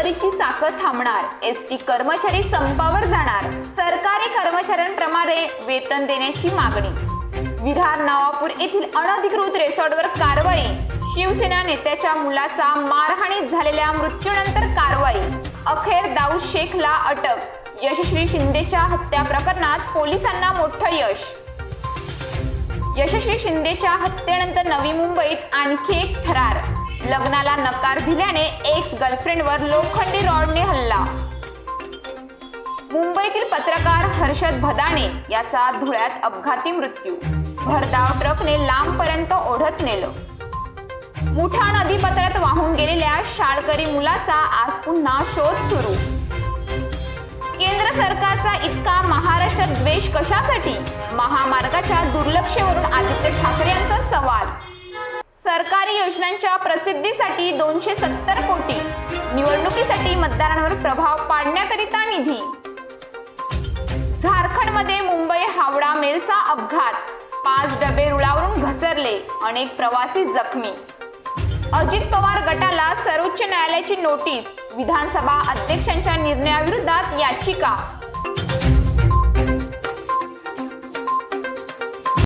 बेरोजगारीची चाकं थांबणार, एसटी कर्मचारी संपावर जाणार, सरकारी कर्मचाऱ्यांप्रमाणे वेतन देण्याची मागणी, विरार नवापूर येथील अनधिकृत रिसॉर्टवर कारवाई, शिवसेना नेत्याच्या मुलाचा मारहाणीत झालेल्या मृत्यूनंतर कारवाई, अखेर दाऊद शेखला अटक, यशस्वी शिंदेच्या हत्या प्रकरणात पोलिसांना मोठं यश. यशस्वी शिंदेच्या हत्येनंतर नवी मुंबईत आणखी एक थरार, लग्नाला नकार दिल्याने एक्स गर्लफ्रेंडवर लोखंडी रॉडने हल्ला. मुंबईतील पत्रकार हर्षद भदाणे याचा धुळ्यात अपघाती मृत्यू, भरधाव ट्रकने लांबपर्यंत ओढत नेलं. मुठा नदीपात्रात वाहून गेलेल्या शाळकरी मुलाचा आज पुन्हा शोध सुरू. केंद्र सरकारचा इतका महाराष्ट्रात द्वेष कशासाठी? महामार्गाच्या दुर्लक्षेवरून आदित्य ठाकरे यांचा सवाल. सरकारी योजनांच्या प्रसिद्धीसाठी 270 कोटी, निवडणुकीसाठी मतदारांवर प्रभाव पाडण्याकरिता निधी. झारखंडमध्ये मुंबई हावडा मेलचा अपघात, 5 डबे रुळावरून घसरले, अनेक प्रवासी जखमी. अजित पवार गटाला सर्वोच्च न्यायालयाची नोटीस, विधानसभा अध्यक्षांच्या निर्णयाविरोधात याचिका.